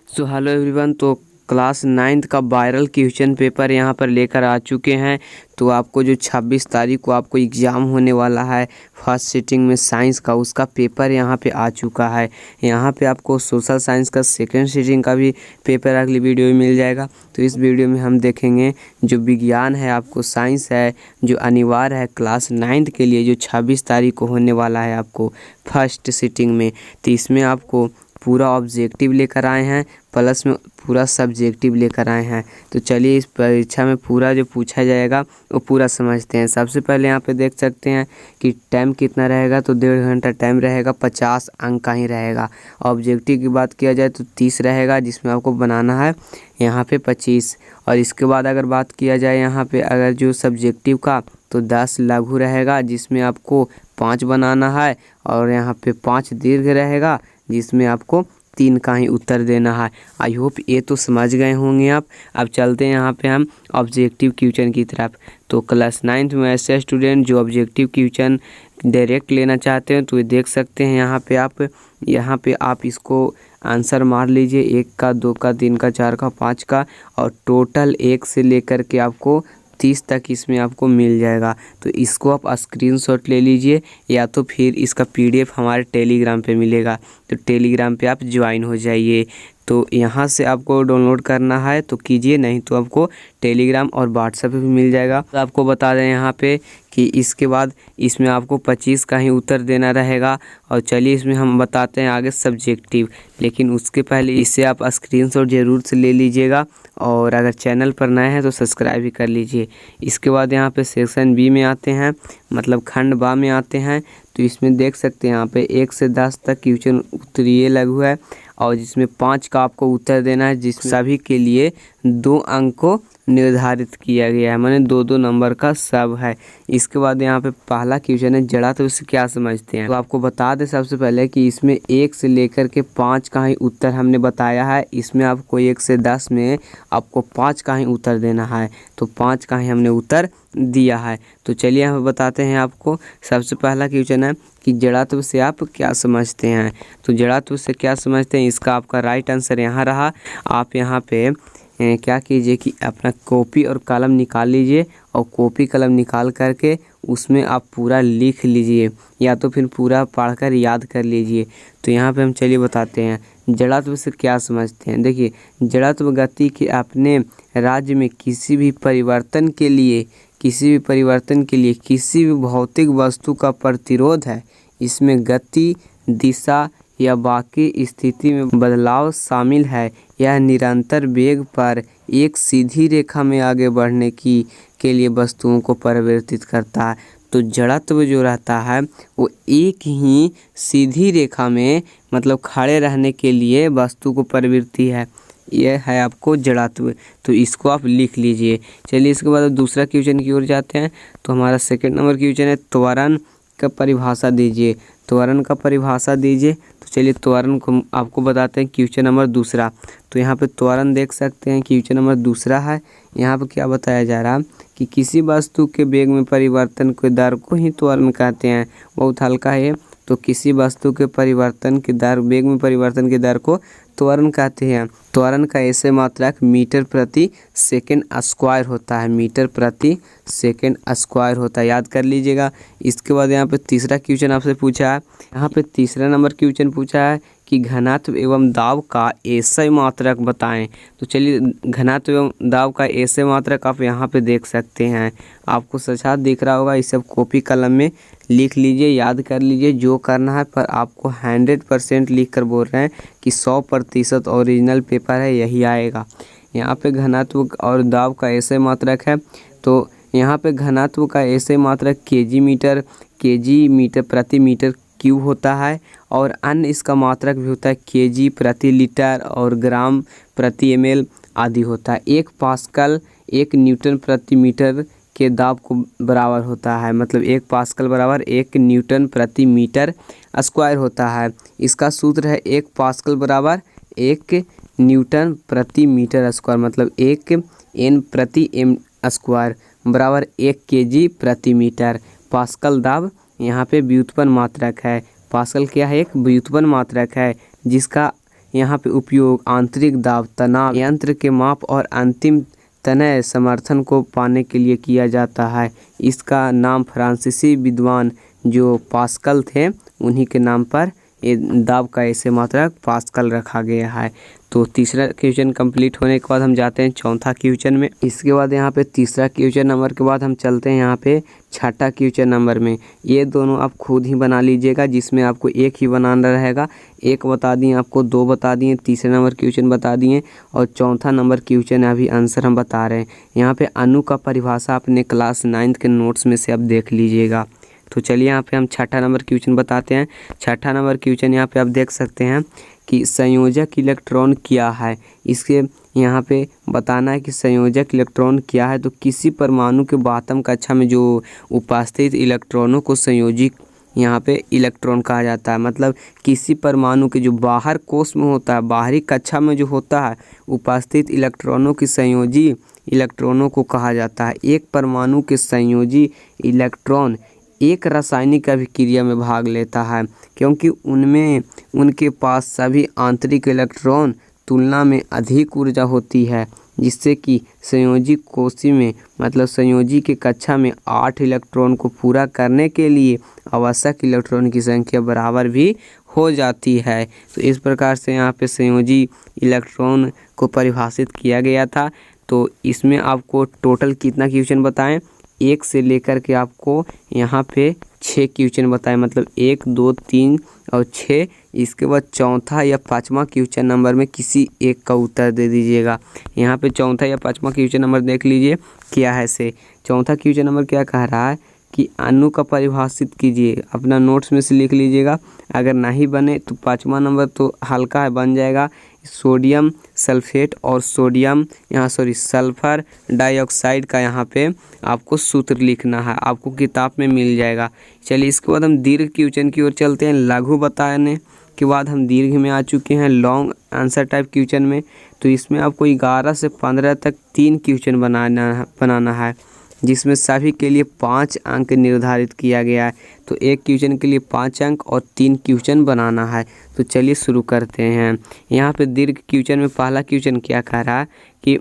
So hello everyone. तो class 9th का viral question paper यहाँ पर लेकर आ चुके हैं। तो आपको जो 26 तारीख को आपको एग्ज़ाम होने वाला है फर्स्ट सिटिंग में साइंस का, उसका पेपर यहाँ पे आ चुका है। यहाँ पे आपको सोशल साइंस का सेकंड सिटिंग का भी पेपर अगली वीडियो में मिल जाएगा। तो इस वीडियो में हम देखेंगे जो विज्ञान है, आपको साइंस है जो अनिवार्य है क्लास 9th के लिए, जो 26 तारीख को होने वाला है आपको फर्स्ट सिटिंग में। तो इसमें आपको पूरा ऑब्जेक्टिव लेकर आए हैं, प्लस में पूरा सब्जेक्टिव लेकर आए हैं। तो चलिए इस परीक्षा में पूरा जो पूछा जाएगा वो पूरा समझते हैं। सबसे पहले यहाँ पे देख सकते हैं कि टाइम कितना रहेगा। तो 1.5 घंटा टाइम रहेगा, 50 अंक का ही रहेगा। ऑब्जेक्टिव की बात किया जाए तो 30 रहेगा, जिसमें आपको बनाना है यहाँ पे 25। और इसके बाद अगर बात किया जाए यहाँ पे अगर जो सब्जेक्टिव का, तो 10 लघु रहेगा जिसमें आपको 5 बनाना है। और यहाँ पे 5 दीर्घ रहेगा जिसमें आपको 3 का ही उत्तर देना है। आई होप ये तो समझ गए होंगे आप। अब चलते हैं यहाँ पे हम ऑब्जेक्टिव क्वेश्चन की तरफ। तो क्लास 9th में ऐसे स्टूडेंट जो ऑब्जेक्टिव क्वेश्चन डायरेक्ट लेना चाहते हैं तो ये देख सकते हैं यहाँ पे आप इसको आंसर मार लीजिए, 1 का, 2 का, 3 का, 4 का, 5 का, और टोटल 1 से लेकर के आपको 30 तक इसमें आपको मिल जाएगा। तो इसको आप स्क्रीनशॉट ले लीजिए, या तो फिर इसका PDF हमारे टेलीग्राम पे मिलेगा। तो टेलीग्राम पे आप ज्वाइन हो जाइए। तो यहाँ से आपको डाउनलोड करना है तो कीजिए, नहीं तो आपको टेलीग्राम और व्हाट्सएप पे भी मिल जाएगा। तो आपको बता दें यहाँ पे कि इसके बाद इसमें आपको 25 का ही उत्तर देना रहेगा। और चलिए इसमें हम बताते हैं आगे सब्जेक्टिव, लेकिन उसके पहले इसे आप स्क्रीनशॉट ज़रूर से ले लीजिएगा। और अगर चैनल पर नए हैं तो सब्सक्राइब भी कर लीजिए। इसके बाद यहाँ पे सेक्शन बी में आते हैं, मतलब खंड बा में आते हैं। तो इसमें देख सकते हैं यहाँ पे 1 से 10 तक क्वेश्चन उत्तरीय लघु है, और जिसमें 5 का आपको उत्तर देना है, जिसमें सभी के लिए 2 अंक को निर्धारित किया गया है, माने 2-2 नंबर का सब है। इसके बाद यहाँ पे पहला क्वेश्चन है जड़ा, तो इससे क्या समझते हैं। तो आपको बता दें सबसे पहले कि इसमें 1 से लेकर के 5 का ही उत्तर हमने बताया है। इसमें आपको 1 से 10 में आपको 5 का ही उत्तर देना है, तो 5 का ही हमने उत्तर दिया है। तो चलिए हम बताते हैं आपको। सबसे पहला क्वेश्चन है कि जड़त्व से आप क्या समझते हैं। तो जड़त्व से क्या समझते हैं, इसका आपका राइट आंसर यहाँ रहा। आप यहाँ पे क्या कीजिए कि अपना कॉपी और कलम निकाल लीजिए, और कॉपी कलम निकाल करके उसमें आप पूरा लिख लीजिए, या तो फिर पूरा पढ़कर याद कर लीजिए। तो यहाँ पे हम चलिए बताते हैं जड़त्व से क्या समझते हैं। देखिए, जड़त्व गति के अपने राज्य में किसी भी परिवर्तन के लिए किसी भी भौतिक वस्तु का प्रतिरोध है। इसमें गति, दिशा या बाकी स्थिति में बदलाव शामिल है। यह निरंतर वेग पर एक सीधी रेखा में आगे बढ़ने के लिए वस्तुओं को परिवर्तित करता है। तो जड़त्व जो रहता है वो एक ही सीधी रेखा में, मतलब खड़े रहने के लिए वस्तु को परिवर्ती है। यह है आपको जड़त्व। तो इसको आप लिख लीजिए। चलिए इसके बाद दूसरा क्वेश्चन की ओर जाते हैं। तो हमारा सेकंड नंबर क्वेश्चन है त्वरण का परिभाषा दीजिए। त्वरण का परिभाषा दीजिए। तो चलिए त्वरण को आपको बताते हैं क्वेश्चन नंबर दूसरा। तो यहाँ पे त्वरण देख सकते हैं, क्वेश्चन नंबर दूसरा है। यहाँ पे क्या बताया जा रहा है कि किसी वस्तु के वेग में परिवर्तन के दर को ही त्वरण कहते हैं। बहुत हल्का है। तो किसी वस्तु के परिवर्तन के दर, वेग में परिवर्तन के दर को त्वरण कहते हैं। त्वरण का ऐसे मात्रक मीटर प्रति सेकंड स्क्वायर होता है, मीटर प्रति सेकंड स्क्वायर होता है, याद कर लीजिएगा। इसके बाद यहाँ पे तीसरा क्वेश्चन आपसे पूछा है। यहाँ पे तीसरा नंबर क्वेश्चन पूछा है कि घनत्व एवं दाब का ऐसे मात्रक बताएं। तो चलिए घनत्व एवं दाब का ऐसे मात्रक आप यहाँ पे देख सकते हैं, आपको साथ दिख रहा होगा। इस सब कॉपी कलम में लिख लीजिए, याद कर लीजिए जो करना है। पर आपको 100% लिख कर बोल रहे हैं कि 100% ओरिजिनल पेपर है, यही आएगा। यहाँ पे घनत्व और दाब का ऐसे मात्रक है। तो यहाँ पे घनत्व का ऐसे मात्रक केजी मीटर प्रति मीटर क्यूब होता है, और अन्य इसका मात्रक भी होता है केजी प्रति लीटर और ग्राम प्रति ml आदि होता है। 1 पास्कल 1 न्यूटन प्रति मीटर के दाब को बराबर होता है, मतलब 1 पास्कल बराबर 1 न्यूटन प्रति मीटर स्क्वायर होता है। इसका सूत्र है 1 पास्कल बराबर 1 न्यूटन प्रति मीटर स्क्वायर, मतलब 1 N प्रति M स्क्वायर बराबर 1 kg प्रति मीटर। पास्कल दाब यहाँ पे व्युत्पन्न मात्रक है। पास्कल क्या है, एक व्युत्पन्न मात्रक है, जिसका यहाँ पे उपयोग आंतरिक दाब तनाव यंत्र के माप और अंतिम तनय समर्थन को पाने के लिए किया जाता है। इसका नाम फ्रांसीसी विद्वान जो पास्कल थे उन्हीं के नाम पर ये दाब का ऐसे मात्रक पास्कल रखा गया है। तो तीसरा क्वेश्चन कंप्लीट होने के बाद हम जाते हैं चौथा क्वेश्चन में। इसके बाद यहाँ पे तीसरा क्वेश्चन नंबर के बाद हम चलते हैं यहाँ पे छठा क्वेश्चन नंबर में। ये दोनों आप खुद ही बना लीजिएगा, जिसमें आपको एक ही बनाना रहेगा। एक बता दिए आपको, दो बता दिए, तीसरा नंबर क्वेश्चन बता दिए और चौथा नंबर क्वेश्चन अभी आंसर हम बता रहे हैं। यहाँ पे अणु का परिभाषा अपने क्लास 9 के नोट्स में से आप देख लीजिएगा। तो चलिए यहाँ पे हम छठा नंबर क्वेश्चन बताते हैं। छठा नंबर क्वेश्चन यहाँ पे आप देख सकते हैं कि संयोजक इलेक्ट्रॉन क्या है। इसके यहाँ पे बताना है कि संयोजक इलेक्ट्रॉन क्या है। तो किसी परमाणु के बातम कक्षा में जो उपस्थित इलेक्ट्रॉनों को संयोजी यहाँ पे इलेक्ट्रॉन कहा जाता है। मतलब किसी परमाणु के जो बाहर कोश में होता है, बाहरी कक्षा में जो होता है, उपस्थित इलेक्ट्रॉनों की संयोजी इलेक्ट्रॉनों को कहा जाता है। एक परमाणु के संयोजी इलेक्ट्रॉन एक रासायनिक अभिक्रिया में भाग लेता है, क्योंकि उनमें उनके पास सभी आंतरिक इलेक्ट्रॉन तुलना में अधिक ऊर्जा होती है, जिससे कि संयोजी कोशि में मतलब संयोजी के कक्षा में 8 इलेक्ट्रॉन को पूरा करने के लिए आवश्यक इलेक्ट्रॉन की संख्या बराबर भी हो जाती है। तो इस प्रकार से यहाँ पे संयोजी इलेक्ट्रॉन को परिभाषित किया गया था। तो इसमें आपको टोटल कितना क्वेश्चन बताएं, 1 से लेकर के आपको यहाँ पे 6 क्वेश्चन बताएं। मतलब 1, 2, 3 और 6। इसके बाद चौथा या पाँचवा क्वेश्चन नंबर में किसी एक का उत्तर दे दीजिएगा। यहाँ पे चौथा या पाँचवा क्वेश्चन नंबर देख लीजिए क्या है से। चौथा क्वेश्चन नंबर क्या कह रहा है कि अणु का परिभाषित कीजिए। अपना नोट्स में से लिख लीजिएगा। अगर नहीं बने तो पाँचवा नंबर तो हल्का है, बन जाएगा। सोडियम सल्फेट और सल्फर डाइऑक्साइड का यहाँ पे आपको सूत्र लिखना है, आपको किताब में मिल जाएगा। चलिए इसके बाद हम दीर्घ क्वेश्चन की ओर चलते हैं। लघु बताने के बाद हम दीर्घ में आ चुके हैं, लॉन्ग आंसर टाइप क्वेश्चन में। तो इसमें आपको 11 से 15 तक 3 क्वेश्चन बनाना है, जिसमें सभी के लिए 5 अंक निर्धारित किया गया है। तो एक क्वेश्चन के लिए 5 अंक और 3 क्वेश्चन बनाना है। तो चलिए शुरू करते हैं। यहाँ पे दीर्घ क्वेश्चन में पहला क्वेश्चन क्या कह रहा है कि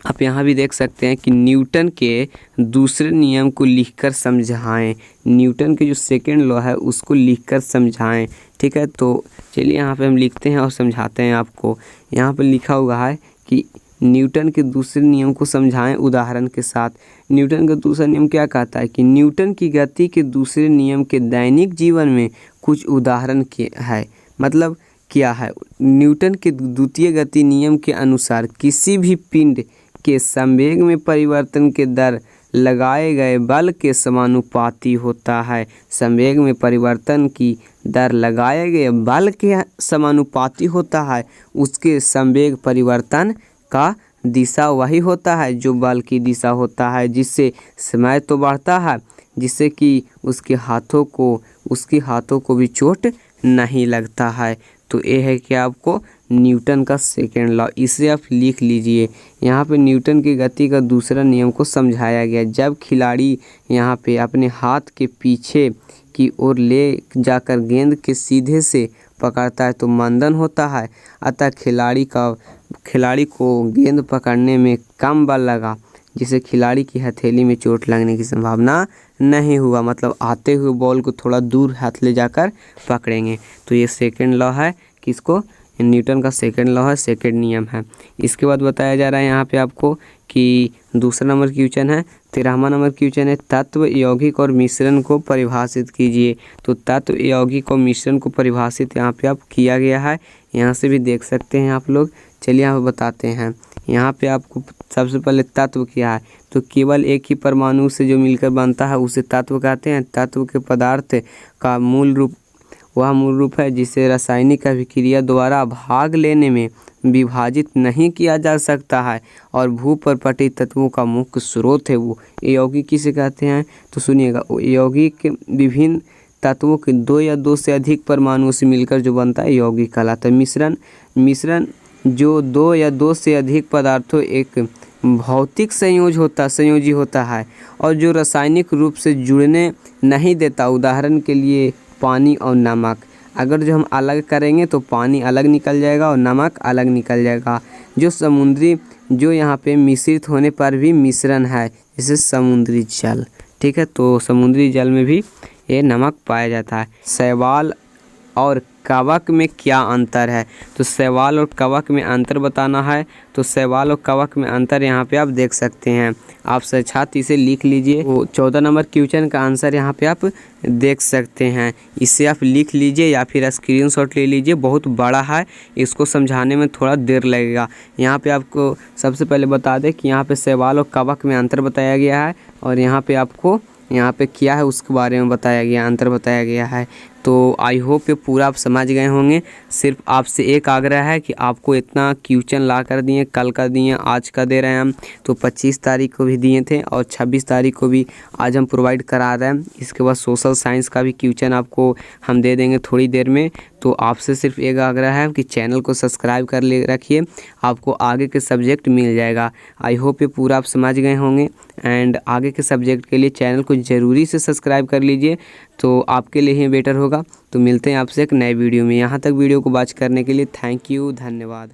आप यहाँ भी देख सकते हैं कि न्यूटन के दूसरे नियम को लिखकर समझाएं। न्यूटन के जो सेकंड लॉ है उसको लिखकर समझाएं। ठीक है, तो चलिए यहाँ पे हम लिखते हैं और समझाते हैं आपको। यहाँ पे लिखा हुआ है कि न्यूटन के दूसरे नियम को समझाएं उदाहरण के साथ। न्यूटन का दूसरा नियम क्या कहता है कि न्यूटन की गति के दूसरे नियम के दैनिक जीवन में कुछ उदाहरण के है। मतलब क्या है, न्यूटन के द्वितीय गति नियम के अनुसार किसी भी पिंड के संवेग में परिवर्तन के दर लगाए गए बल के समानुपाती होता है। संवेग में परिवर्तन की दर लगाए गए बल के समानुपाती होता है। उसके संवेग परिवर्तन का दिशा वही होता है जो बल की दिशा होता है, जिससे समय तो बढ़ता है, जिससे कि उसके हाथों को भी चोट नहीं लगता है। तो ये है कि आपको न्यूटन का सेकेंड लॉ, इसे आप लिख लीजिए। यहाँ पे न्यूटन की गति का दूसरा नियम को समझाया गया। जब खिलाड़ी यहाँ पे अपने हाथ के पीछे की ओर ले जाकर गेंद के सीधे से पकड़ता है तो मंदन होता है, अतः खिलाड़ी को गेंद पकड़ने में कम बल लगा, जिससे खिलाड़ी की हथेली में चोट लगने की संभावना नहीं हुआ। मतलब आते हुए बॉल को थोड़ा दूर हाथ ले जाकर पकड़ेंगे। तो ये सेकंड लॉ है, किसको, न्यूटन का सेकंड लॉ है, सेकंड नियम है। इसके बाद बताया जा रहा है यहाँ पे आपको कि दूसरा नंबर क्वेश्चन है, 13वां नंबर क्वेश्चन है, तत्व यौगिक और मिश्रण को परिभाषित कीजिए। तो तत्व यौगिक और मिश्रण को परिभाषित यहाँ पे आप किया गया है, यहाँ से भी देख सकते हैं आप लोग। चलिए यहाँ बताते हैं। यहाँ पे आपको सबसे पहले तत्व क्या है, तो केवल एक ही परमाणु से जो मिलकर बनता है उसे तत्व कहते हैं। तत्व के पदार्थ का मूल रूप है जिसे रासायनिक अभिक्रिया द्वारा भाग लेने में विभाजित नहीं किया जा सकता है और भूपर्पटीय तत्वों का मुख्य स्रोत है। वो यौगिक किसे कहते हैं, तो सुनिएगा, यौगिक विभिन्न तत्वों के 2 या 2 से अधिक परमाणुओं से मिलकर जो बनता है यौगिक कहलाता है। मिश्रण जो 2 या 2 से अधिक पदार्थों एक भौतिक संयोजी होता है और जो रासायनिक रूप से जुड़ने नहीं देता। उदाहरण के लिए पानी और नमक। अगर जो हम अलग करेंगे तो पानी अलग निकल जाएगा और नमक अलग निकल जाएगा। जो यहाँ पे मिश्रित होने पर भी मिश्रण है, जैसे समुद्री जल, ठीक है। तो समुद्री जल में भी ये नमक पाया जाता है। शैवाल और कवक में क्या अंतर है? तो शैवाल और कवक में अंतर बताना है। तो शैवाल और कवक में अंतर यहाँ पे आप देख सकते हैं। आप छात्र इसे लिख लीजिए। वो 14 नंबर क्वेश्चन का आंसर यहाँ पे आप देख सकते हैं। इसे आप लिख लीजिए या फिर स्क्रीनशॉट ले लीजिए, बहुत बड़ा है, इसको समझाने में थोड़ा देर लगेगा। यहाँ पे आपको सबसे पहले बता दें कि यहाँ पे शैवाल और कवक में अंतर बताया गया है और यहाँ पे आपको यहाँ पे क्या है उसके बारे में बताया गया, अंतर बताया गया है। तो आई होप ये पूरा आप समझ गए होंगे। सिर्फ आपसे एक आग्रह है कि आपको इतना क्वेश्चन ला कर दिए, कल का दिए, आज का दे रहे हैं हम। तो 25 तारीख को भी दिए थे और 26 तारीख को भी आज हम प्रोवाइड करा रहे हैं। इसके बाद सोशल साइंस का भी क्वेश्चन आपको हम दे देंगे थोड़ी देर में। तो आपसे सिर्फ एक आग्रह है कि चैनल को सब्सक्राइब कर ले रखिए, आपको आगे के सब्जेक्ट मिल जाएगा। आई होप ये पूरा आप समझ गए होंगे एंड आगे के सब्जेक्ट के लिए चैनल को ज़रूरी से सब्सक्राइब कर लीजिए, तो आपके लिए ही बेटर होगा। तो मिलते हैं आपसे एक नए वीडियो में। यहाँ तक वीडियो को वॉच करने के लिए थैंक यू, धन्यवाद।